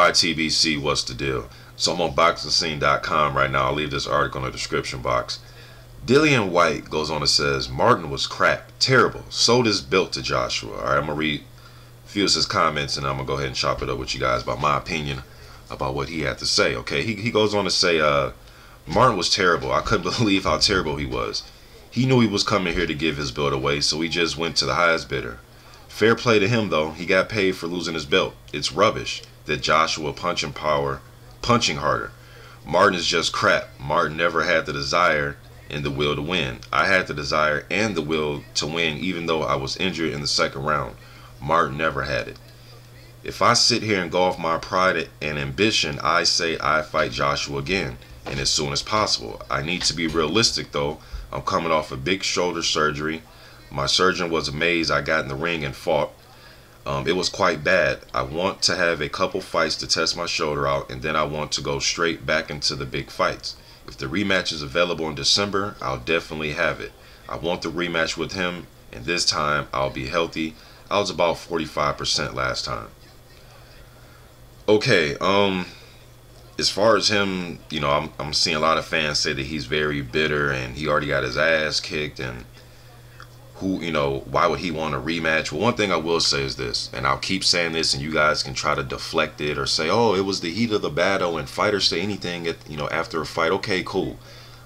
YTBC, what's the deal? So I'm on BoxingScene.com right now. I'll leave this article in the description box. Dillian Whyte goes on and says, Martin was crap, terrible, sold his belt to Joshua. Alright, I'm going to read a few of his comments and I'm going to go ahead and chop it up with you guys about my opinion about what he had to say. Okay, he goes on to say, Martin was terrible. I couldn't believe how terrible he was. He knew he was coming here to give his belt away, so he just went to the highest bidder. Fair play to him though, he got paid for losing his belt. It's rubbish that Joshua punching harder. Martin is just crap. Martin never had the desire and the will to win. I had the desire and the will to win even though I was injured in the second round. Martin never had it. If I sit here and go off my pride and ambition, I say I fight Joshua again, and as soon as possible. I need to be realistic though. I'm coming off a big shoulder surgery. My surgeon was amazed I got in the ring and fought. It was quite bad. I want to have a couple fights to test my shoulder out, and then I want to go straight back into the big fights. If the rematch is available in December, I'll definitely have it. I want the rematch with him, and this time I'll be healthy. I was about 45% last time. Okay, as far as him, you know, I'm seeing a lot of fans say that he's very bitter and he already got his ass kicked, and who, you know, why would he want a rematch? Well, one thing I will say is this, and I'll keep saying this, and you guys can try to deflect it or say, oh, it was the heat of the battle, and fighters say anything at, you know, after a fight. Okay, cool.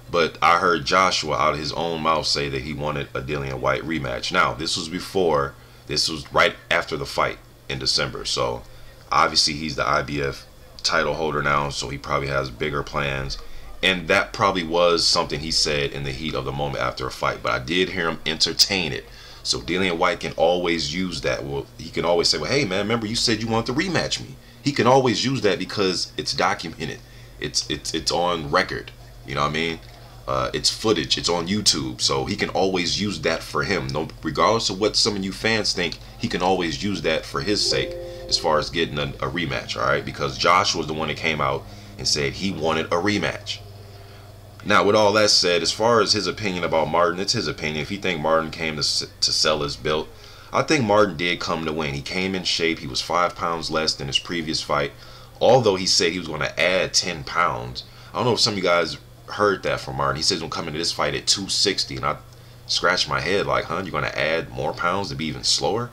But I heard Joshua out of his own mouth say that he wanted a Dillian Whyte rematch. Now, this was right after the fight in December. So obviously he's the IBF title holder now, so he probably has bigger plans. And that probably was something he said in the heat of the moment after a fight. But I did hear him entertain it. So Dillian Whyte can always use that. Well, he can always say, well, hey, man, remember you said you wanted to rematch me. He can always use that because it's documented. It's on record. You know what I mean? It's footage. It's on YouTube. So he can always use that for him. No, regardless of what some of you fans think, he can always use that for his sake as far as getting a rematch. All right? Because Josh was the one that came out and said he wanted a rematch. Now, with all that said, as far as his opinion about Martin, it's his opinion. If he think Martin came to sell his belt, I think Martin did come to win. He came in shape. He was 5 pounds less than his previous fight. Although he said he was going to add 10 pounds. I don't know if some of you guys heard that from Martin. He says he's going to come into this fight at 260. And I scratched my head like, huh, you're going to add more pounds to be even slower?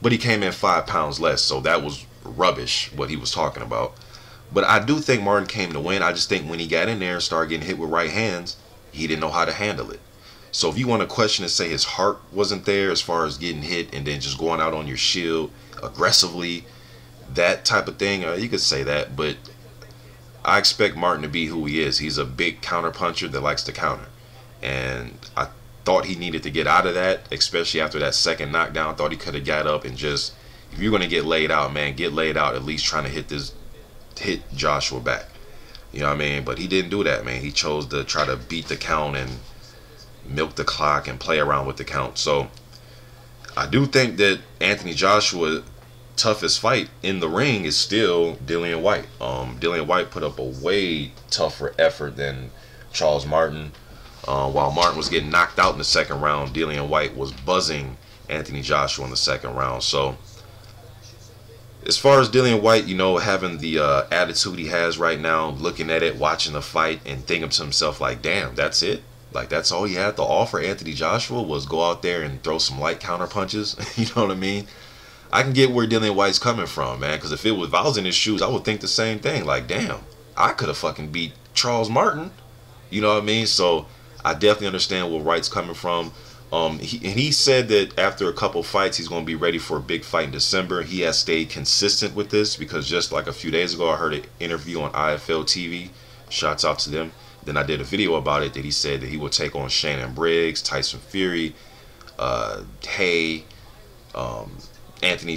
But he came in 5 pounds less. So that was rubbish, what he was talking about. But I do think Martin came to win. I just think when he got in there and started getting hit with right hands, he didn't know how to handle it. So if you want to question and say his heart wasn't there as far as getting hit and then just going out on your shield aggressively, that type of thing, you could say that. But I expect Martin to be who he is. He's a big counter puncher that likes to counter. And I thought he needed to get out of that, especially after that second knockdown. I thought he could have got up and just, if you're going to get laid out, man, get laid out at least trying to hit Joshua back. You know what I mean? But he didn't do that, man. He chose to try to beat the count and milk the clock and play around with the count. So I do think that Anthony Joshua's toughest fight in the ring is still Dillian Whyte. Dillian Whyte put up a way tougher effort than Charles Martin. While Martin was getting knocked out in the second round, Dillian Whyte was buzzing Anthony Joshua in the second round. So as far as Dillian Whyte, you know, having the attitude he has right now, looking at it, watching the fight, and thinking to himself like, damn, that's it? Like, that's all he had to offer Anthony Joshua was go out there and throw some light counter punches? You know what I mean? I can get where Dillian Whyte's coming from, man, because if I was in his shoes, I would think the same thing. Like, damn, I could have fucking beat Charles Martin. You know what I mean? So I definitely understand where Whyte's coming from. He said that after a couple fights, he's going to be ready for a big fight in December. He has stayed consistent with this because just like a few days ago, I heard an interview on IFL TV. Shouts out to them. Then I did a video about it that he said that he would take on Shannon Briggs, Tyson Fury, Anthony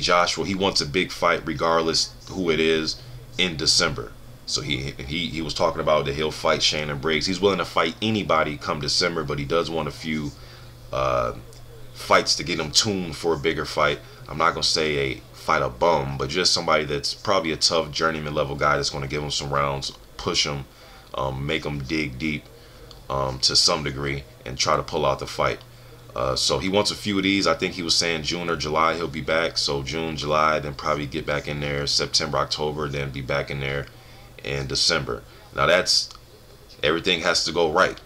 Joshua. He wants a big fight regardless who it is in December. So he was talking about that he'll fight Shannon Briggs. He's willing to fight anybody come December, but he does want a few fights to get him tuned for a bigger fight. I'm not gonna say fight a bum, but just somebody that's probably a tough journeyman level guy that's gonna give him some rounds, push him, make him dig deep to some degree, and try to pull out the fight. So he wants a few of these. I think he was saying June or July he'll be back. So June, July, then probably get back in there September, October, then be back in there in December. Now that's everything has to go right,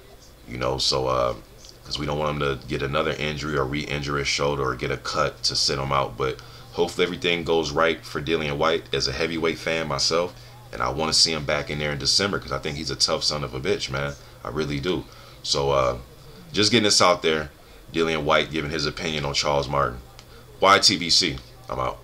you know. So because we don't want him to get another injury or re-injure his shoulder or get a cut to sit him out. But hopefully everything goes right for Dillian Whyte as a heavyweight fan myself, and I want to see him back in there in December because I think he's a tough son of a bitch, man. I really do. So just getting this out there. Dillian Whyte giving his opinion on Charles Martin. YTBC. I'm out.